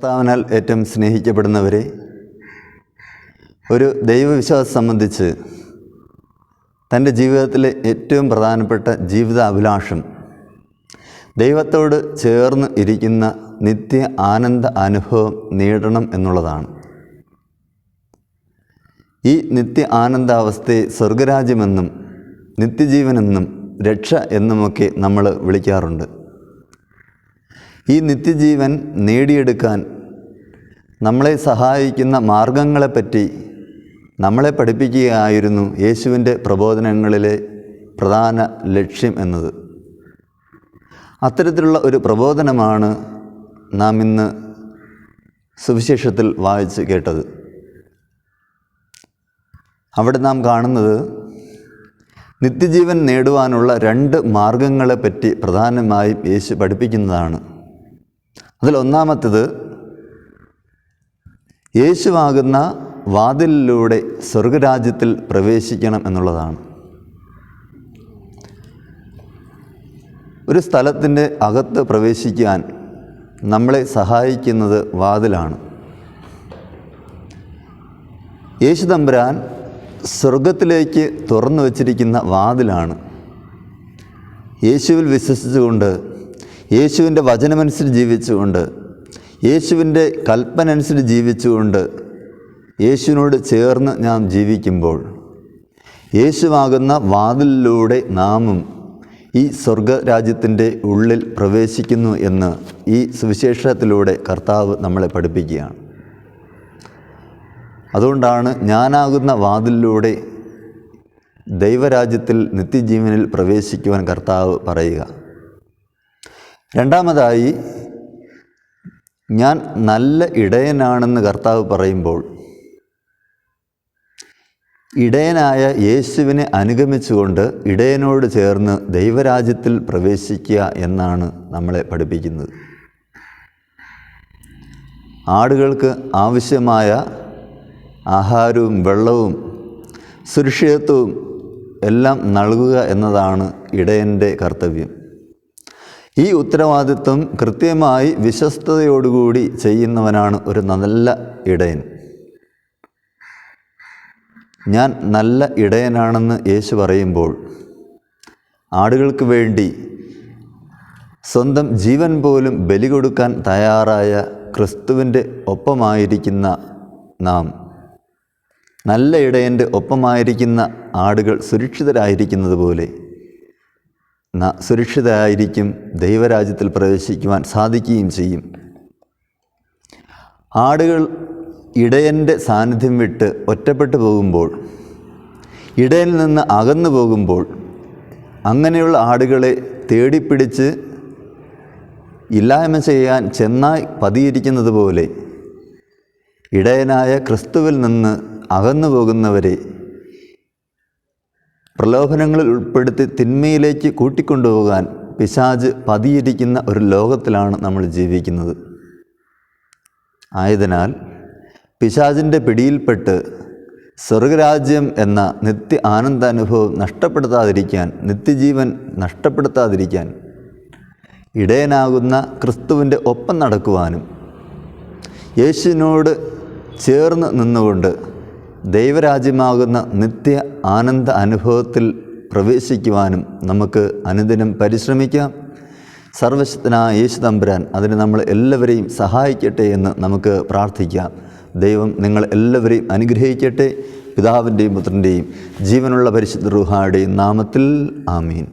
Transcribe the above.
കർത്താവിനാൽ ഏറ്റവും സ്നേഹിക്കപ്പെടുന്നവരെ, ഒരു ദൈവവിശ്വാസം സംബന്ധിച്ച് തൻ്റെ ജീവിതത്തിലെ ഏറ്റവും പ്രധാനപ്പെട്ട ജീവിതാഭിലാഷം ദൈവത്തോട് ചേർന്ന് ഇരിക്കുന്ന നിത്യ ആനന്ദ അനുഭവം നേടണം എന്നുള്ളതാണ്. ഈ നിത്യ ആനന്ദാവസ്ഥയെ സ്വർഗരാജ്യമെന്നും നിത്യജീവനെന്നും രക്ഷ എന്നുമൊക്കെ നമ്മൾ വിളിക്കാറുണ്ട്. ഈ നിത്യജീവൻ നേടിയെടുക്കാൻ നമ്മളെ സഹായിക്കുന്ന മാർഗങ്ങളെപ്പറ്റി നമ്മളെ പഠിപ്പിക്കുകയായിരുന്നു യേശുവിൻ്റെ പ്രബോധനങ്ങളിലെ പ്രധാന ലക്ഷ്യം എന്നത്. അത്തരത്തിലുള്ള ഒരു പ്രബോധനമാണ് നാം ഇന്ന് സുവിശേഷത്തിൽ വായിച്ച് കേട്ടത്. അവിടെ നാം കാണുന്നത് നിത്യജീവൻ നേടുവാനുള്ള 2 മാർഗങ്ങളെപ്പറ്റി പ്രധാനമായും യേശു പഠിപ്പിക്കുന്നതാണ്. അതിലൊന്നാമത്തേത് യേശുവാകുന്ന വാതിലിലൂടെ സ്വർഗരാജ്യത്തിൽ പ്രവേശിക്കണം എന്നുള്ളതാണ്. ഒരു സ്ഥലത്തിൻ്റെ അകത്ത് പ്രവേശിക്കാൻ നമ്മളെ സഹായിക്കുന്നത് വാതിലാണ്. യേശു തമ്പുരാൻ സ്വർഗത്തിലേക്ക് തുറന്നു വച്ചിരിക്കുന്ന വാതിലാണ്. യേശുവിൽ വിശ്വസിച്ചുകൊണ്ട്, യേശുവിൻ്റെ വചനമനുസരിച്ച് ജീവിച്ചുകൊണ്ട്, യേശുവിൻ്റെ കൽപ്പന അനുസരിച്ച് ജീവിച്ചുകൊണ്ട്, യേശുവിനോട് ചേർന്ന് നാം ജീവിക്കുമ്പോൾ യേശുവാകുന്ന വാതിലിലൂടെ നാമും ഈ സ്വർഗരാജ്യത്തിൻ്റെ ഉള്ളിൽ പ്രവേശിക്കുന്നു എന്ന് ഈ സുവിശേഷത്തിലൂടെ കർത്താവ് നമ്മളെ പഠിപ്പിക്കുകയാണ്. അതുകൊണ്ടാണ് ഞാനാകുന്ന വാതിലിലൂടെ ദൈവരാജ്യത്തിൽ നിത്യജീവനിൽ പ്രവേശിക്കുവാൻ കർത്താവ് പറയുക. രണ്ടാമതായി, ഞാൻ നല്ല ഇടയനാണെന്ന് കർത്താവ് പറയുമ്പോൾ ഇടയനായ യേശുവിനെ അനുഗമിച്ചുകൊണ്ട് ഇടയനോട് ചേർന്ന് ദൈവരാജ്യത്തിൽ പ്രവേശിക്കുക എന്നാണ് നമ്മളെ പഠിപ്പിക്കുന്നത്. ആടുകൾക്ക് ആവശ്യമായ ആഹാരവും വെള്ളവും സുരക്ഷിതത്വവും എല്ലാം നൽകുക എന്നതാണ് ഇടയൻ്റെ കർത്തവ്യം. ഈ ഉത്തരവാദിത്വം കൃത്യമായി വിശ്വസ്തയോടുകൂടി ചെയ്യുന്നവനാണ് ഒരു നല്ല ഇടയൻ. ഞാൻ നല്ല ഇടയനാണെന്ന് യേശു പറയുമ്പോൾ ആടുകൾക്ക് വേണ്ടി സ്വന്തം ജീവൻ പോലും ബലി കൊടുക്കാൻ തയ്യാറായ ക്രിസ്തുവിൻ്റെ ഒപ്പമായിരിക്കുന്ന നാം, നല്ല ഇടയൻ്റെ ഒപ്പമായിരിക്കുന്ന ആടുകൾ സുരക്ഷിതരായിരിക്കുന്നത് പോലെ സുരക്ഷിതരായിരിക്കും, ദൈവരാജ്യത്തിൽ പ്രവേശിക്കുവാൻ സാധിക്കുകയും ചെയ്യും. ആടുകൾ ഇടയൻ്റെ സാന്നിധ്യം വിട്ട് ഒറ്റപ്പെട്ടു പോകുമ്പോൾ, ഇടയനിൽ നിന്ന് അകന്നു പോകുമ്പോൾ, അങ്ങനെയുള്ള ആടുകളെ തേടിപ്പിടിച്ച് ഇല്ലായ്മ ചെയ്യാൻ ചെന്നായി പതിയിരിക്കുന്നത് പോലെ ഇടയനായ ക്രിസ്തുവിൽ നിന്ന് അകന്നു പോകുന്നവരെ പ്രലോഭനങ്ങളിൽ ഉൾപ്പെടുത്തി തിന്മയിലേക്ക് കൂട്ടിക്കൊണ്ടുപോകാൻ പിശാച് പതിയിരിക്കുന്ന ഒരു ലോകത്തിലാണ് നമ്മൾ ജീവിക്കുന്നത്. ആയതിനാൽ പിശാചിൻ്റെ പിടിയിൽപ്പെട്ട് സ്വർഗരാജ്യം എന്ന നിത്യ ആനന്ദാനുഭവം നഷ്ടപ്പെടുത്താതിരിക്കാൻ, നിത്യജീവൻ നഷ്ടപ്പെടുത്താതിരിക്കാൻ ഇടയനാകുന്ന ക്രിസ്തുവിൻ്റെ ഒപ്പം നടക്കുവാനും യേശുവിനോട് ചേർന്ന് നിന്നുകൊണ്ട് ദൈവരാജ്യമാകുന്ന നിത്യ ആനന്ദ അനുഭവത്തിൽ പ്രവേശിക്കുവാനും നമുക്ക് അനുദിനം പരിശ്രമിക്കാം. സർവശക്തനായ യേശു തമ്പുരാൻ അതിന് നമ്മൾ എല്ലാവരെയും സഹായിക്കട്ടെ എന്ന് നമുക്ക് പ്രാർത്ഥിക്കാം. ദൈവം നിങ്ങൾ എല്ലാവരെയും അനുഗ്രഹിക്കട്ടെ. പിതാവിൻ്റെയും പുത്രൻ്റെയും ജീവനുള്ള പരിശുദ്ധ റൂഹായുടെയും നാമത്തിൽ ആമീൻ.